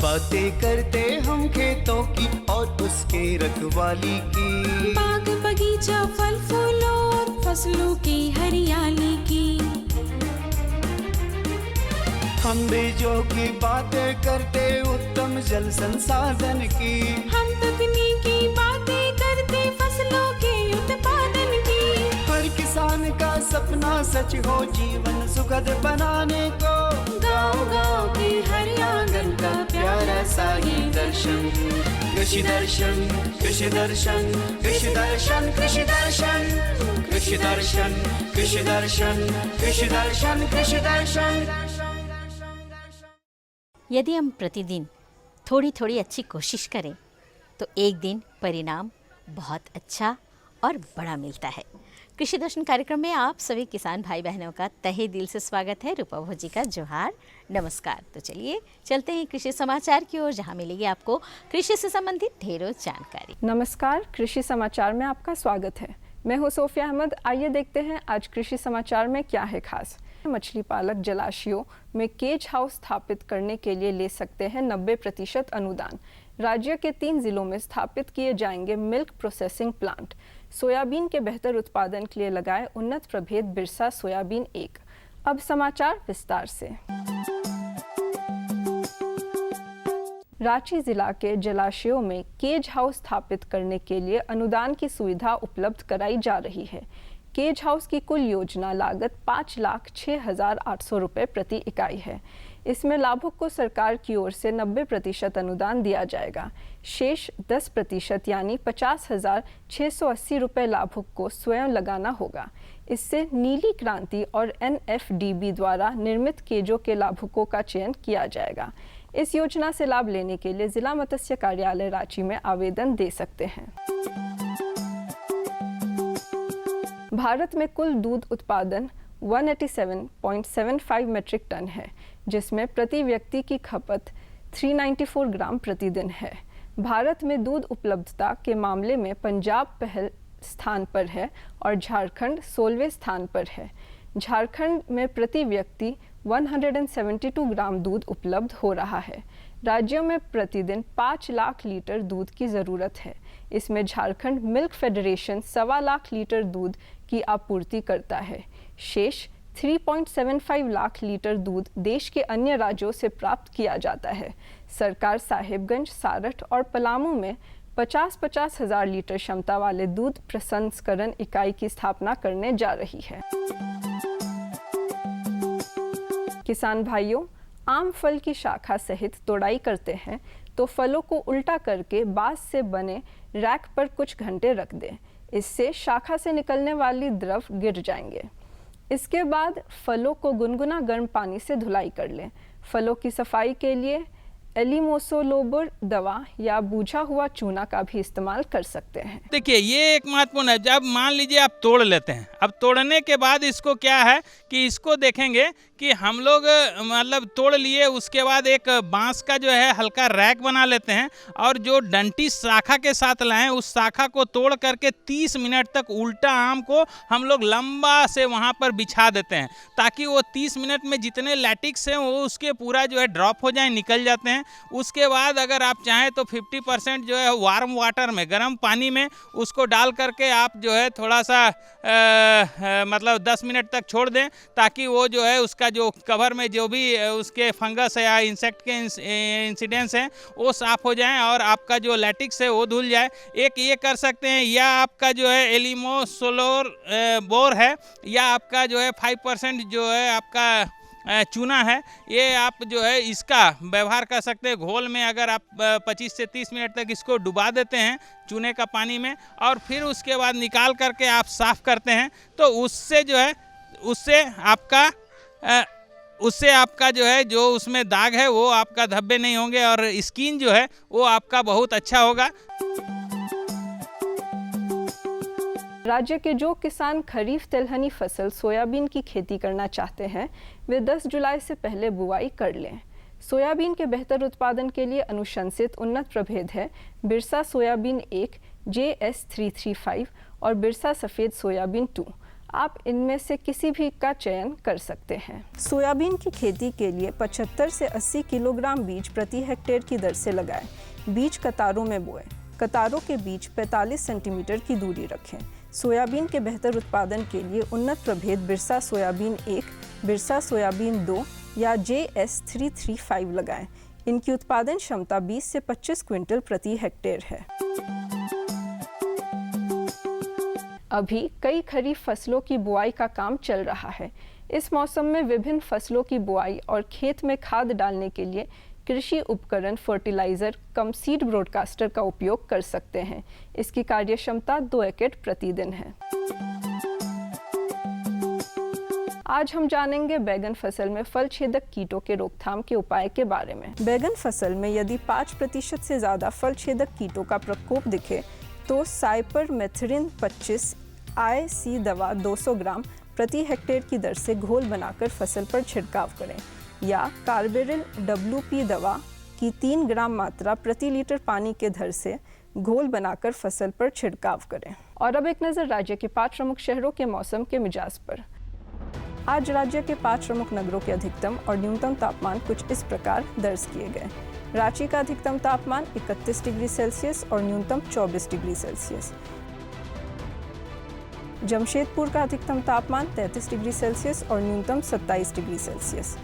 बातें करते हम खेतों की और उसके रखवाली की, बाग बगीचा फल फूलों और फसलों की हरियाली की। हम बीजों की बातें करते उत्तम जल संसाधन की, हम तकनीकी बातें करते फसलों के उत्पादन की। हर किसान का सपना सच हो जीवन सुखद बनाने को, गाँव-गाँव के हर आंगन का प्यारा सा ये दर्शन। कृषि दर्शन, कृषि दर्शन, कृषि दर्शन, कृषि दर्शन, कृषि दर्शन, कृषि दर्शन, कृषि दर्शन, कृषि दर्शन। यदि हम प्रतिदिन थोड़ी थोड़ी अच्छी कोशिश करें तो एक दिन परिणाम बहुत अच्छा और बड़ा मिलता है। कृषि दर्शन कार्यक्रम में आप सभी किसान भाई बहनों का तहे दिल से स्वागत है। रूपा भोजी का जोहार, नमस्कार। तो चलिए चलते हैं कृषि समाचार की ओर, जहां मिलेगी आपको कृषि से संबंधित ढेरों जानकारी। नमस्कार, कृषि समाचार में आपका स्वागत है। मैं हूं सोफिया अहमद। आइए देखते हैं आज कृषि समाचार में क्या है खास। मछली पालक जलाशयों में केज हाउस स्थापित करने के लिए ले सकते हैं 90% अनुदान। राज्य के 3 जिलों में स्थापित किए जाएंगे मिल्क प्रोसेसिंग प्लांट। सोयाबीन के बेहतर उत्पादन के लिए लगाए उन्नत प्रभेद बिरसा सोयाबीन 1। अब समाचार विस्तार से। रांची जिला के जलाशयों में केज हाउस स्थापित करने के लिए अनुदान की सुविधा उपलब्ध कराई जा रही है। केज हाउस की कुल योजना लागत 5,06,800 रुपये प्रति इकाई है। इसमें लाभुक को सरकार की ओर से 90% अनुदान दिया जाएगा। शेष 10% यानी 50,680 रुपये लाभुक को स्वयं लगाना होगा। इससे नीली क्रांति और NFDB द्वारा निर्मित केजों के लाभुकों का चयन किया जाएगा। इस योजना से लाभ लेने के लिए जिला मत्स्य कार्यालय रांची में आवेदन दे सकते हैं। भारत में कुल दूध उत्पादन 187.75 मीट्रिक टन है, जिसमें प्रति व्यक्ति की खपत 394 ग्राम प्रतिदिन है। भारत में दूध उपलब्धता के मामले में पंजाब पहले स्थान पर है और झारखंड 16वें स्थान पर है। झारखंड में प्रति व्यक्ति 172 ग्राम दूध उपलब्ध हो रहा है। राज्यों में प्रतिदिन 5 लाख लीटर दूध की ज़रूरत है। इसमें Jharkhand milk federation 1.25 lakh litre दूध की आपूर्ति करता है। शेष 3.75 लाख लीटर दूध देश के अन्य राज्यों से प्राप्त किया जाता है। सरकार साहेबगंज, सारठ और पलामू में 50-50 हज़ार लीटर क्षमता वाले दूध प्रसंस्करण इकाई की स्थापना करने जा रही है। किसान भाइयों, आम फल की शाखा सहित तोड़ाई करते हैं तो फलों को उल्टा करके बांस से बने रैक पर कुछ घंटे रख दें। इससे शाखा से निकलने वाली द्रव गिर जाएंगे। इसके बाद फलों को गुनगुना गर्म पानी से धुलाई कर लें। फलों की सफाई के लिए एलिमोसोलोबर दवा या बूझा हुआ चूना का भी इस्तेमाल कर सकते हैं। देखिए, ये एक महत्वपूर्ण है। जब मान लीजिए आप तोड़ लेते हैं, अब तोड़ने के बाद इसको क्या है कि इसको देखेंगे कि हम लोग मतलब तोड़ लिए, उसके बाद एक बांस का जो है हल्का रैक बना लेते हैं और जो डंटी शाखा के साथ लाएं उस शाखा को तोड़ करके 30 मिनट तक उल्टा आम को हम लोग लंबा से वहाँ पर बिछा देते हैं, ताकि वो 30 मिनट में जितने लैटिक्स हैं वो उसके पूरा जो है ड्रॉप हो जाए, निकल जाते हैं। उसके बाद अगर आप चाहें तो 50% जो है वार्म वाटर में, गर्म पानी में उसको डाल करके आप जो है थोड़ा सा मतलब 10 मिनट तक छोड़ दें, ताकि वो जो है उसका जो कवर में जो भी उसके फंगस या इंसेक्ट के इंसिडेंट्स हैं वो साफ़ हो जाएं और आपका जो लैटिक्स है वो धुल जाए। एक ये कर सकते हैं, या आपका जो है एलिमोसोलोर बोर है, या आपका जो है 5% जो है आपका चूना है, ये आप जो है इसका व्यवहार कर सकते हैं। घोल में अगर आप 25 से 30 मिनट तक इसको डुबा देते हैं चूने का पानी में और फिर उसके बाद निकाल करके आप साफ़ करते हैं, तो उससे जो है उससे आपका जो है जो उसमें दाग है वो आपका धब्बे नहीं होंगे और स्किन जो है वो आपका बहुत अच्छा होगा। राज्य के जो किसान खरीफ तिलहनी फसल सोयाबीन की खेती करना चाहते हैं वे 10 जुलाई से पहले बुआई कर लें। सोयाबीन के बेहतर उत्पादन के लिए अनुशंसित उन्नत प्रभेद है बिरसा सोयाबीन 1, JS335 और बिरसा सफ़ेद सोयाबीन 2। आप इनमें से किसी भी का चयन कर सकते हैं। सोयाबीन की खेती के लिए 75 से 80 किलोग्राम बीज प्रति हेक्टेयर की दर से लगाएं। बीज कतारों में बोएं। कतारों के बीच 45 सेंटीमीटर की दूरी रखें। सोयाबीन के बेहतर उत्पादन के लिए उन्नत प्रभेद बिरसा सोयाबीन 1, बिरसा सोयाबीन 2 या JS 335 लगाएं। इनकी उत्पादन क्षमता 20 से 25 क्विंटल प्रति हेक्टेयर है। अभी कई खरीफ फसलों की बुआई का काम चल रहा है। इस मौसम में विभिन्न फसलों की बुआई और खेत में खाद डालने के लिए कृषि उपकरण फर्टिलाइज़र कम सीड ब्रॉडकास्टर का उपयोग कर सकते हैं। इसकी कार्यक्षमता 2 एकड़ प्रतिदिन है। आज हम जानेंगे बैगन फसल में फल छेदक कीटों के रोकथाम के उपाय के बारे में। बैगन फसल में यदि 5% से ज़्यादा फल छेदक कीटों का प्रकोप दिखे तो साइपरमेथ्रिन 25 IC दवा 200 ग्राम प्रति हेक्टेयर की दर से घोल बनाकर फसल पर छिड़काव करें या कार्बेरिल WP दवा की 3 ग्राम मात्रा प्रति लीटर पानी के दर से घोल बनाकर फसल पर छिड़काव करें। और अब एक नज़र राज्य के 5 प्रमुख शहरों के मौसम के मिजाज पर। आज राज्य के 5 प्रमुख नगरों के अधिकतम और न्यूनतम तापमान कुछ इस प्रकार दर्ज किए गए। रांची का अधिकतम तापमान 31 डिग्री सेल्सियस और न्यूनतम 24 डिग्री सेल्सियस। जमशेदपुर का अधिकतम तापमान 33 डिग्री सेल्सियस और न्यूनतम 27 डिग्री सेल्सियस।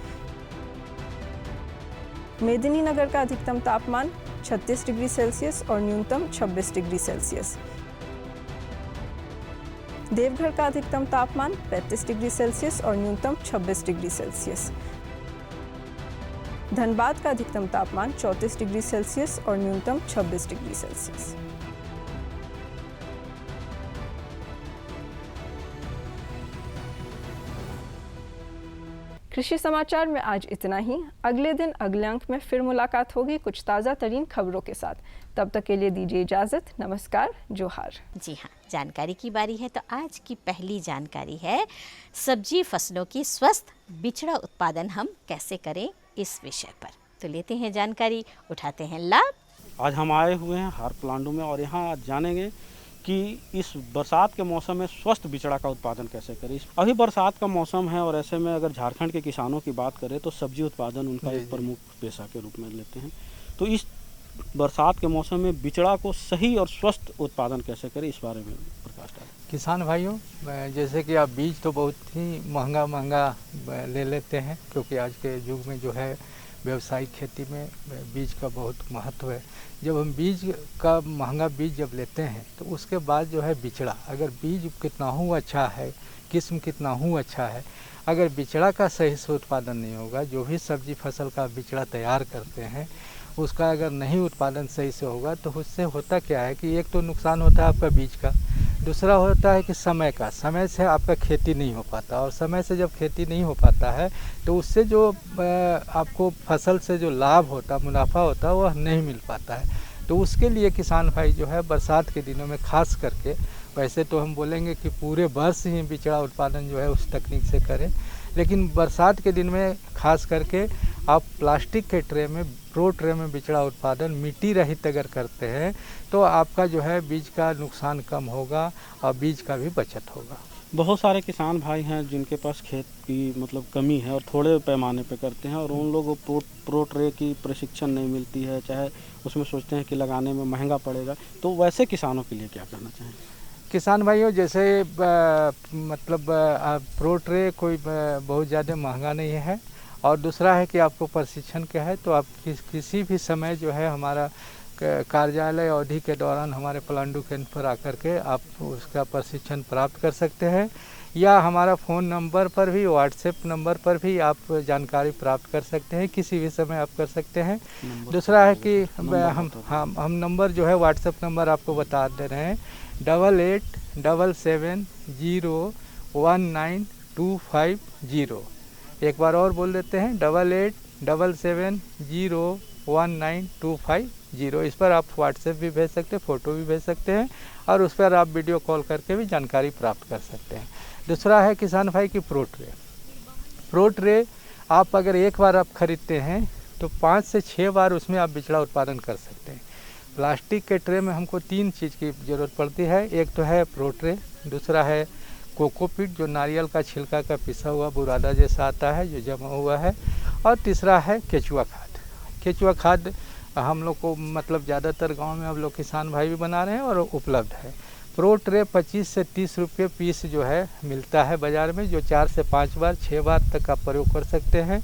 मेदिनीनगर का अधिकतम तापमान 36 डिग्री सेल्सियस और न्यूनतम 26 डिग्री सेल्सियस। देवघर का अधिकतम तापमान 35 डिग्री सेल्सियस और न्यूनतम 26 डिग्री सेल्सियस। धनबाद का अधिकतम तापमान 34 डिग्री सेल्सियस और न्यूनतम 26 डिग्री सेल्सियस। कृषि समाचार में आज इतना ही। अगले दिन अगले अंक में फिर मुलाकात होगी कुछ ताज़ा तरीन खबरों के साथ। तब तक के लिए दीजिए इजाज़त। नमस्कार, जोहार। जी हाँ, जानकारी की बारी है तो आज की पहली जानकारी है सब्जी फसलों की स्वस्थ बिचड़ा उत्पादन हम कैसे करें, इस विषय पर। तो लेते हैं जानकारी, उठाते हैं लाभ। आज हम आए हुए हैं हार प्लांडू में और यहाँ आज जानेंगे कि इस बरसात के मौसम में स्वस्थ बिचड़ा का उत्पादन कैसे करें। अभी बरसात का मौसम है और ऐसे में अगर झारखंड के किसानों की बात करें तो सब्जी उत्पादन उनका एक प्रमुख पेशा के रूप में लेते हैं। तो इस बरसात के मौसम में बिचड़ा को सही और स्वस्थ उत्पादन कैसे करें, इस बारे में प्रकाश डालें। किसान भाइयों, जैसे कि आप बीज तो बहुत ही महंगा ले लेते हैं, क्योंकि आज के युग में जो है व्यावसायिक खेती में बीज का बहुत महत्व है। जब हम बीज का महंगा बीज जब लेते हैं तो उसके बाद जो है बिचड़ा, अगर बीज कितना हूँ अच्छा है, किस्म कितना हूँ अच्छा है, अगर बिचड़ा का सही से उत्पादन नहीं होगा, जो भी सब्जी फसल का बिचड़ा तैयार करते हैं उसका अगर नहीं उत्पादन सही से होगा तो उससे होता क्या है कि एक तो नुकसान होता है आपका बीज का, दूसरा होता है कि समय का। समय से आपका खेती नहीं हो पाता, और समय से जब खेती नहीं हो पाता है तो उससे जो आपको फसल से जो लाभ होता, मुनाफा होता, वह नहीं मिल पाता है। तो उसके लिए किसान भाई जो है बरसात के दिनों में खास करके, वैसे तो हम बोलेंगे कि पूरे वर्ष ही बिचड़ा उत्पादन जो है उस तकनीक से करें, लेकिन बरसात के दिन में खास करके आप प्लास्टिक के ट्रे में, प्रो ट्रे में बिचड़ा उत्पादन मिट्टी रहित अगर करते हैं तो आपका जो है बीज का नुकसान कम होगा और बीज का भी बचत होगा। बहुत सारे किसान भाई हैं जिनके पास खेत की मतलब कमी है और थोड़े पैमाने पे करते हैं और उन लोगों को प्रो ट्रे की प्रशिक्षण नहीं मिलती है, चाहे उसमें सोचते हैं कि लगाने में महंगा पड़ेगा। तो वैसे किसानों के लिए क्या करना चाहिए? किसान भाइयों, जैसे मतलब प्रो ट्रे कोई बहुत ज़्यादा महंगा नहीं है, और दूसरा है कि आपको प्रशिक्षण क्या है, तो आप किसी भी समय जो है हमारा कार्यालय अवधि के दौरान हमारे पलांडू केंद्र पर आकर के आप उसका प्रशिक्षण प्राप्त कर सकते हैं, या हमारा फ़ोन नंबर पर भी, व्हाट्सएप नंबर पर भी आप जानकारी प्राप्त कर सकते हैं, किसी भी समय आप कर सकते हैं। दूसरा है कि हम नंबर जो है व्हाट्सएप नंबर आपको बता दे रहे हैं, 8877019250। एक बार और बोल देते हैं, 8877019250। इस पर आप व्हाट्सएप भी भेज सकते हैं, फ़ोटो भी भेज सकते हैं, और उस पर आप वीडियो कॉल करके भी जानकारी प्राप्त कर सकते हैं। दूसरा है किसान भाई की प्रो ट्रे आप अगर एक बार आप ख़रीदते हैं तो 5 से 6 बार उसमें आप बिचड़ा उत्पादन कर सकते हैं। प्लास्टिक के ट्रे में हमको 3 चीज़ की ज़रूरत पड़ती है, एक तो है प्रो ट्रे, दूसरा है कोकोपीट जो नारियल का छिलका का पिसा हुआ बुरादा जैसा आता है जो जमा हुआ है, और तीसरा है केचुआ खाद। केचुआ खाद हम लोग को मतलब ज़्यादातर गांव में अब लोग किसान भाई भी बना रहे हैं और उपलब्ध है। प्रो ट्रे 25 से 30 रुपये पीस जो है मिलता है बाज़ार में, जो 4 से 5 बार 6 बार तक आप प्रयोग कर सकते हैं।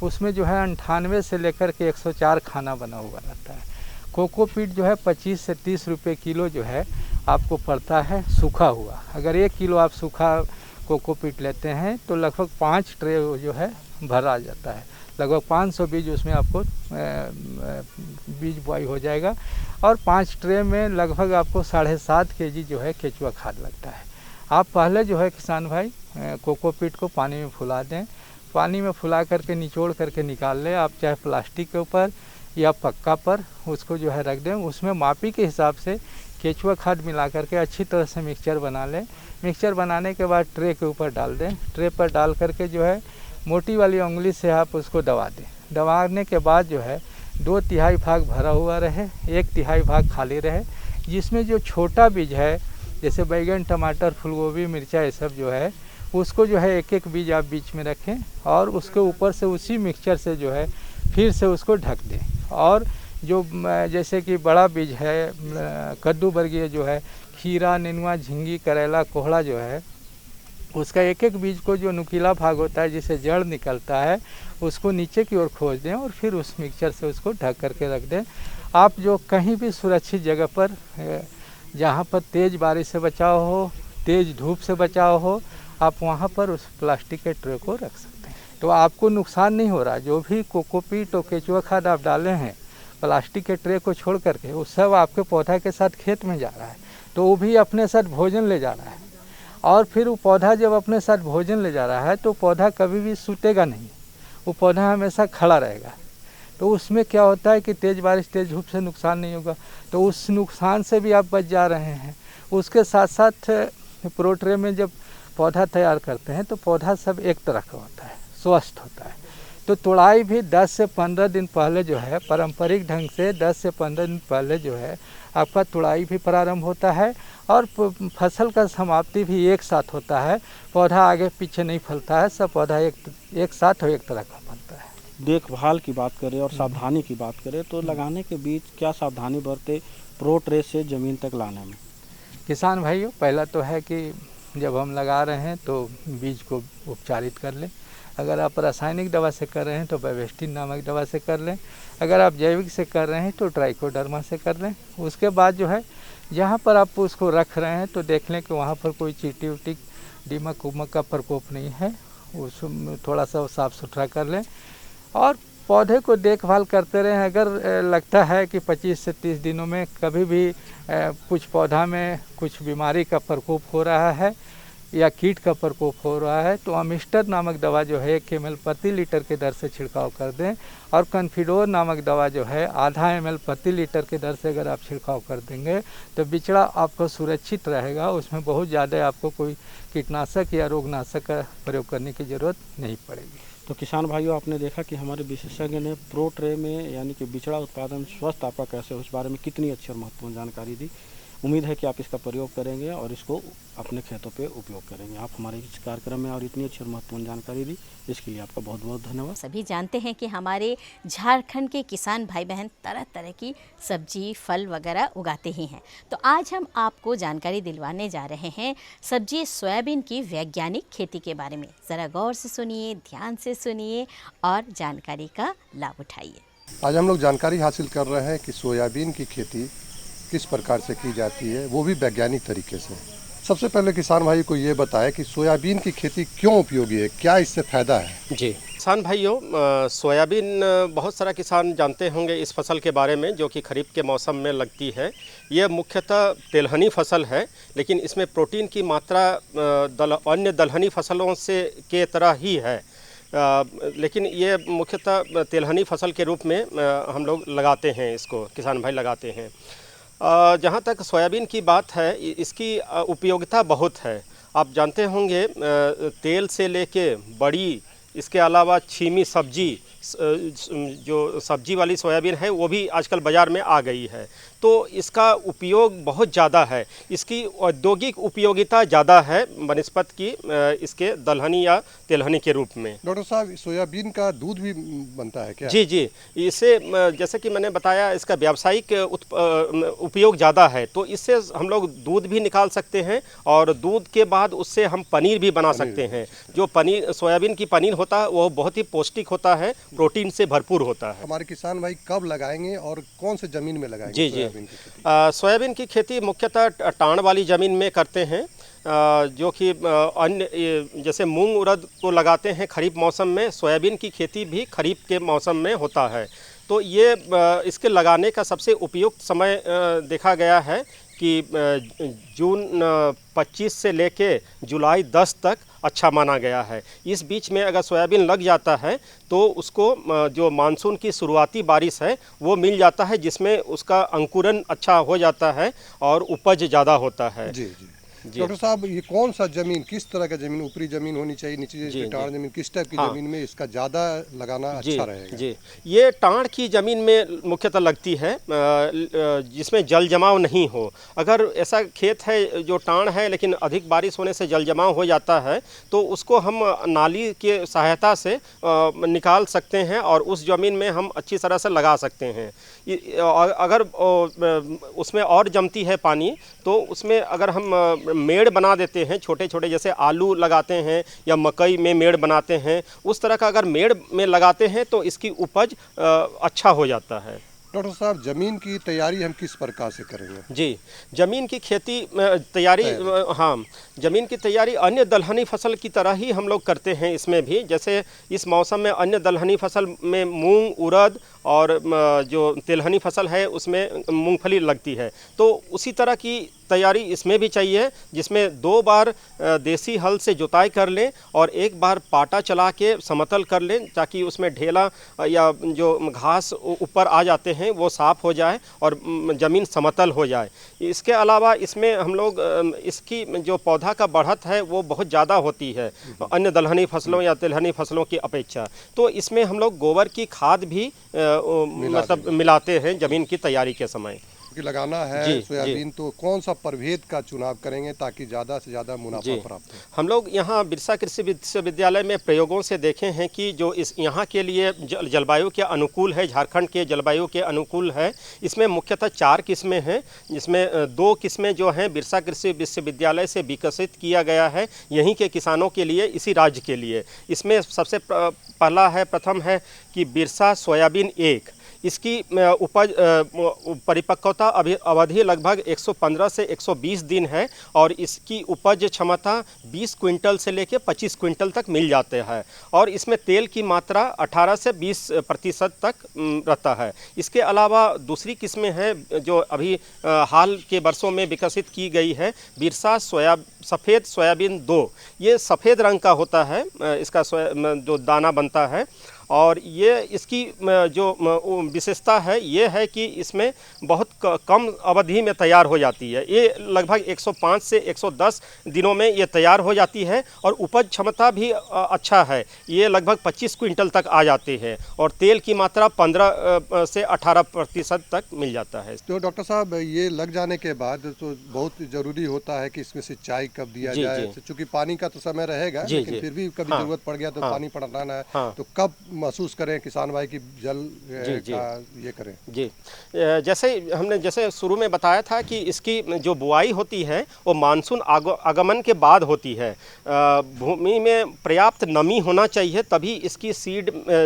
उसमें जो है 98 से लेकर के 104 खाना बना हुआ रहता है। कोकोपीट जो है 25 से 30 रुपये किलो जो है आपको पड़ता है सूखा हुआ। अगर 1 किलो आप सूखा कोकोपीट लेते हैं तो लगभग 5 ट्रे जो है भरा जाता है, लगभग 500 बीज उसमें आपको बीज बुआई हो जाएगा, और 5 ट्रे में लगभग आपको 7.5 kg जो है केचुआ खाद लगता है। आप पहले जो है किसान भाई कोकोपीट को पानी में फुला दें, पानी में फुला करके निचोड़ करके निकाल लें। आप चाहे प्लास्टिक के ऊपर या पक्का पर उसको जो है रख दें, उसमें मापी के हिसाब से केचुआ खाद मिला करके अच्छी तरह से मिक्सचर बना लें। मिक्सचर बनाने के बाद ट्रे के ऊपर डाल दें, ट्रे पर डाल करके जो है मोटी वाली उंगली से आप उसको दबा दें। दबाने के बाद जो है 2/3 भाग भरा हुआ रहे, 1/3 भाग खाली रहे, जिसमें जो छोटा बीज है जैसे बैगन, टमाटर, फूलगोभी, मिर्चा ये सब जो है उसको जो है एक एक बीज आप बीच में रखें और उसके ऊपर से उसी मिक्सचर से जो है फिर से उसको ढक दें। और जो जैसे कि बड़ा बीज है कद्दू वर्गीय जो है खीरा, नेनुआ, झिंगी, करेला, कोहड़ा जो है उसका एक एक बीज को जो नुकीला भाग होता है जिसे जड़ निकलता है उसको नीचे की ओर खोज दें और फिर उस मिक्सचर से उसको ढक करके रख दें। आप जो कहीं भी सुरक्षित जगह पर जहाँ पर तेज़ बारिश से बचाव हो, तेज़ धूप से बचाव हो, आप वहाँ पर उस प्लास्टिक के ट्रे को रख सकते हैं। तो आपको नुकसान नहीं हो रहा। जो भी कोकोपीट और केचुआ खाद आप डाले हैं प्लास्टिक के ट्रे को छोड़ करके, वो सब आपके पौधा के साथ खेत में जा रहा है, तो वो भी अपने साथ भोजन ले जा रहा है। और फिर वो पौधा जब अपने साथ भोजन ले जा रहा है तो पौधा कभी भी सूतेगा नहीं, वो पौधा हमेशा खड़ा रहेगा। तो उसमें क्या होता है कि तेज़ बारिश, तेज़ धूप से नुकसान नहीं होगा, तो उस नुकसान से भी आप बच जा रहे हैं। उसके साथ साथ प्रो ट्रे में जब पौधा तैयार करते हैं तो पौधा सब एक तरह का होता है, स्वस्थ होता है। तो तुड़ाई भी 10 से 15 दिन पहले जो है पारंपरिक ढंग से 10 से 15 दिन पहले जो है आपका तुड़ाई भी प्रारंभ होता है और फसल का समाप्ति भी एक साथ होता है। पौधा आगे पीछे नहीं फलता है, सब पौधा एक साथ और एक तरह का फलता है। देखभाल की बात करें और सावधानी की बात करें तो लगाने के बीच क्या सावधानी बरते प्रो ट्रे से ज़मीन तक लाने में? किसान भाइयों, पहला तो है कि जब हम लगा रहे हैं तो बीज को उपचारित कर लें। अगर आप रासायनिक दवा से कर रहे हैं तो बेवेस्टिन नामक दवा से कर लें। अगर आप जैविक से कर रहे हैं तो ट्राइकोडर्मा से कर लें। उसके बाद जो है जहाँ पर आप उसको रख रहे हैं तो देख लें कि वहाँ पर कोई चींटी उटी, दीमक उमक का प्रकोप नहीं है, उसमें थोड़ा सा साफ़ सुथरा कर लें और पौधे को देखभाल करते रहें। अगर लगता है कि 25 से 30 दिनों में कभी भी कुछ पौधा में कुछ बीमारी का प्रकोप हो रहा है या कीट का प्रकोप हो रहा है तो अमिस्टर नामक दवा जो है 1 ml प्रति लीटर के दर से छिड़काव कर दें और कन्फिडोर नामक दवा जो है आधा ml प्रति लीटर के दर से अगर आप छिड़काव कर देंगे तो बिचड़ा आपको सुरक्षित रहेगा। उसमें बहुत ज़्यादा आपको कोई कीटनाशक या रोगनाशक का प्रयोग करने की ज़रूरत नहीं पड़ेगी। तो किसान भाइयों, आपने देखा कि हमारे विशेषज्ञ ने प्रो ट्रे में यानी कि बिचड़ा उत्पादन स्वस्थ आपका कैसे हो, उस बारे में कितनी अच्छी और महत्वपूर्ण जानकारी दी। उम्मीद है कि आप इसका प्रयोग करेंगे और इसको अपने खेतों पे उपयोग करेंगे। आप हमारे इस कार्यक्रम में और इतनी अच्छी और महत्वपूर्ण जानकारी दी, इसके लिए आपका बहुत बहुत धन्यवाद। सभी जानते हैं कि हमारे झारखंड के किसान भाई बहन तरह तरह की सब्जी, फल वगैरह उगाते ही हैं। तो आज हम आपको जानकारी दिलवाने जा रहे हैं सब्जी सोयाबीन की वैज्ञानिक खेती के बारे में। ज़रा गौर से सुनिए, ध्यान से सुनिए और जानकारी का लाभ उठाइए। आज हम लोग जानकारी हासिल कर रहे हैं कि सोयाबीन की खेती किस प्रकार से की जाती है, वो भी वैज्ञानिक तरीके से। सबसे पहले किसान भाई को ये बताएं कि सोयाबीन की खेती क्यों उपयोगी है, क्या इससे फ़ायदा है? जी किसान भाइयों, सोयाबीन बहुत सारा किसान जानते होंगे इस फसल के बारे में जो कि खरीफ के मौसम में लगती है। ये मुख्यतः तेलहनी फसल है, लेकिन इसमें प्रोटीन की मात्रा अन्य दलहनी फसलों से के तरह ही है, लेकिन ये मुख्यतः तेलहनी फसल के रूप में हम लोग लगाते हैं, इसको किसान भाई लगाते हैं। जहाँ तक सोयाबीन की बात है, इसकी उपयोगिता बहुत है। आप जानते होंगे तेल से लेके बड़ी, इसके अलावा छीमी सब्जी, जो सब्जी वाली सोयाबीन है वो भी आजकल बाज़ार में आ गई है। तो इसका उपयोग बहुत ज़्यादा है, इसकी औद्योगिक उपयोगिता ज़्यादा है बनस्पत की इसके दलहनी या तिलहनी के रूप में। डॉक्टर साहब, सोयाबीन का दूध भी बनता है क्या? जी जी, इससे जैसे कि मैंने बताया इसका व्यावसायिक उपयोग ज़्यादा है, तो इससे हम लोग दूध भी निकाल सकते हैं और दूध के बाद उससे हम पनीर भी बना सकते हैं। जो पनीर सोयाबीन की पनीर होता है वो बहुत ही पौष्टिक होता है, प्रोटीन से भरपूर होता है। हमारे किसान भाई कब लगाएंगे और कौन से ज़मीन में लगाएंगे? जी जी, सोयाबीन की खेती मुख्यतः टाण वाली ज़मीन में करते हैं, जो कि अन्य जैसे मूंग उड़द को लगाते हैं खरीफ मौसम में, सोयाबीन की खेती भी खरीफ के मौसम में होता है। तो ये इसके लगाने का सबसे उपयुक्त समय देखा गया है कि जून 25 से लेके जुलाई 10 तक अच्छा माना गया है। इस बीच में अगर सोयाबीन लग जाता है तो उसको जो मानसून की शुरुआती बारिश है वो मिल जाता है, जिसमें उसका अंकुरन अच्छा हो जाता है और उपज ज़्यादा होता है। जी जी। डॉक्टर साहब, ये कौन सा जमीन, किस तरह का जमीन, ऊपरी जमीन होनी चाहिए, नीचे टाण जमीन, किस टाइप की जमीन में इसका ज़्यादा लगाना अच्छा रहेगा? जी, ये टाण की ज़मीन में मुख्यतः लगती है जिसमें जल जमाव नहीं हो। अगर ऐसा खेत है जो टाण है लेकिन अधिक बारिश होने से जल जमाव हो जाता है तो उसको हम नाली के सहायता से निकाल सकते हैं और उस ज़मीन में हम अच्छी तरह से लगा सकते हैं। अगर उसमें और जमती है पानी तो उसमें अगर हम मेड़ बना देते हैं छोटे छोटे, जैसे आलू लगाते हैं या मकई में मेड़ बनाते हैं, उस तरह का अगर मेड़ में लगाते हैं तो इसकी उपज अच्छा हो जाता है। डॉक्टर साहब, ज़मीन की तैयारी हम किस प्रकार से करेंगे? जी, ज़मीन की खेती तैयारी, हाँ, ज़मीन की तैयारी अन्य दलहनी फसल की तरह ही हम लोग करते हैं इसमें भी। जैसे इस मौसम में अन्य दलहनी फसल में मूंग उड़द और जो तिलहनी फसल है उसमें मूंगफली लगती है, तो उसी तरह की तैयारी इसमें भी चाहिए, जिसमें 2 बार देसी हल से जुताई कर लें और 1 बार पाटा चला के समतल कर लें, ताकि उसमें ढेला या जो घास ऊपर आ जाते हैं वो साफ़ हो जाए और ज़मीन समतल हो जाए। इसके अलावा इसमें हम लोग इसकी जो पौधा का बढ़त है वो बहुत ज़्यादा होती है अन्य दलहनी फसलों या तिलहनी फसलों की अपेक्षा, तो इसमें हम लोग गोबर की खाद भी मतलब मिलाते हैं ज़मीन की तैयारी के समय। लगाना है सोयाबीन, तो कौन सा प्रभेद का चुनाव करेंगे ताकि ज़्यादा से ज़्यादा मुनाफा प्राप्त हो? हम लोग यहाँ बिरसा कृषि विश्वविद्यालय में प्रयोगों से देखे हैं कि जो इस यहाँ के लिए जलवायु के अनुकूल है, झारखंड के जलवायु के अनुकूल है, इसमें मुख्यतः 4 किस्में हैं, जिसमें 2 किस्में जो हैं बिरसा कृषि विश्वविद्यालय से विकसित किया गया है यहीं के किसानों के लिए, इसी राज्य के लिए। इसमें सबसे प्रथम है कि बिरसा सोयाबीन 1, इसकी उपज परिपक्वता अवधि लगभग 115 से 120 दिन है और इसकी उपज क्षमता 20 क्विंटल से लेकर 25 क्विंटल तक मिल जाते हैं और इसमें तेल की मात्रा 18 से 20% तक रहता है। इसके अलावा दूसरी किस्में हैं जो अभी हाल के वर्षों में विकसित की गई है, बिरसा सफ़ेद सोयाबीन 2। ये सफ़ेद रंग का होता है, इसका जो दाना बनता है, और ये इसकी जो विशेषता है ये है कि इसमें बहुत कम अवधि में तैयार हो जाती है। ये लगभग 105 से 110 दिनों में ये तैयार हो जाती है और उपज क्षमता भी अच्छा है, ये लगभग 25 क्विंटल तक आ जाती है और तेल की मात्रा 15 से 18% तक मिल जाता है। तो डॉक्टर साहब, ये लग जाने के बाद तो बहुत ज़रूरी होता है कि इसमें सिंचाई कब दिया जाए, चूँकि पानी का तो समय रहेगा लेकिन फिर भी कभी ज़रूरत पड़ गया तो पानी पटाना है, तो कब महसूस करें किसान भाई की जल का ये करें? जी, जैसे शुरू में बताया था कि इसकी जो बुआई होती है वो मानसून आगमन के बाद होती है। भूमि में पर्याप्त नमी होना चाहिए, तभी इसकी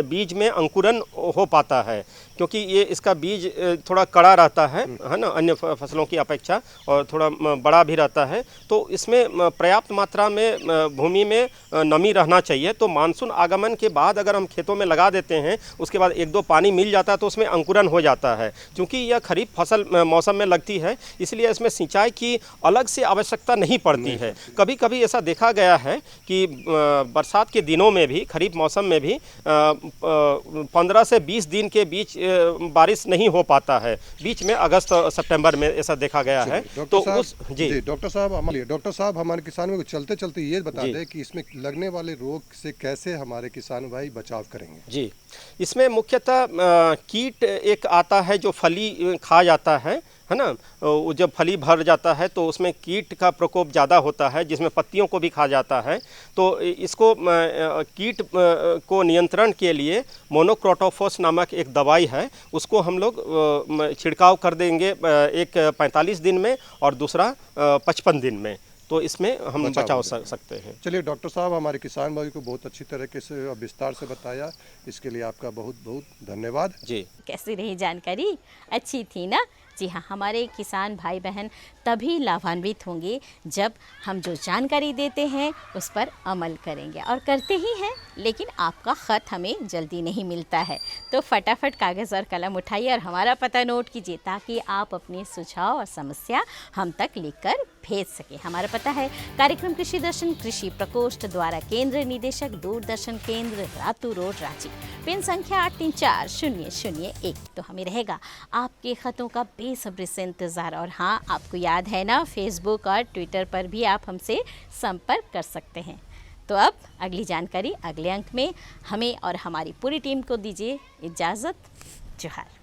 बीज में अंकुरन हो पाता है, क्योंकि ये इसका बीज थोड़ा कड़ा रहता है ना, अन्य फसलों की अपेक्षा, और थोड़ा बड़ा भी रहता है, तो इसमें पर्याप्त मात्रा में भूमि में नमी रहना चाहिए। तो मानसून आगमन के बाद अगर हम खेतों में लगा देते हैं, उसके बाद 1-2 पानी मिल जाता है तो उसमें अंकुरन हो जाता है। क्योंकि यह खरीफ फसल मौसम में लगती है, इसलिए इसमें सिंचाई की अलग से आवश्यकता नहीं पड़ती है। कभी कभी ऐसा देखा गया है कि बरसात के दिनों में भी, खरीफ मौसम में भी 15 से 20 दिन के बीच बारिश नहीं हो पाता है, बीच में अगस्त सितंबर में ऐसा देखा गया है। तो उस डॉक्टर साहब हमारे किसानों को चलते चलते ये बता दें कि इसमें लगने वाले रोग से कैसे हमारे किसान भाई बचाव करेंगे? बताएंगे? जी, इसमें मुख्यतः कीट एक आता है जो फली खा जाता है ना। वो जब फली भर जाता है तो उसमें कीट का प्रकोप ज़्यादा होता है, जिसमें पत्तियों को भी खा जाता है। तो इसको कीट को नियंत्रण के लिए मोनोक्रोटोफॉस नामक एक दवाई है, उसको हम लोग छिड़काव कर देंगे एक 45 दिन में और दूसरा 55 दिन में, तो इसमें हम बचाव सकते हैं। चलिए डॉक्टर साहब, हमारे किसान भाई को बहुत अच्छी तरीके से और विस्तार से बताया, इसके लिए आपका बहुत बहुत धन्यवाद। जी, कैसी रही जानकारी? अच्छी थी ना? जी हाँ, हमारे किसान भाई बहन तभी लाभान्वित होंगे जब हम जो जानकारी देते हैं उस पर अमल करेंगे, और करते ही हैं, लेकिन आपका ख़त हमें जल्दी नहीं मिलता है। तो फटाफट कागज़ और कलम उठाइए और हमारा पता नोट कीजिए, ताकि आप अपने सुझाव और समस्या हम तक लिखकर भेज सकें। हमारा पता है कार्यक्रम कृषि दर्शन, कृषि प्रकोष्ठ द्वारा केंद्र निदेशक, दूरदर्शन केंद्र, रातू रोड, रांची। पिन संख्या 834001। तो हमें रहेगा आपके ख़तों का बेसब्री से इंतज़ार। और हाँ, आपको याद है ना, फेसबुक और ट्विटर पर भी आप हमसे संपर्क कर सकते हैं। तो अब अगली जानकारी अगले अंक में। हमें और हमारी पूरी टीम को दीजिए इजाज़त। जोहार।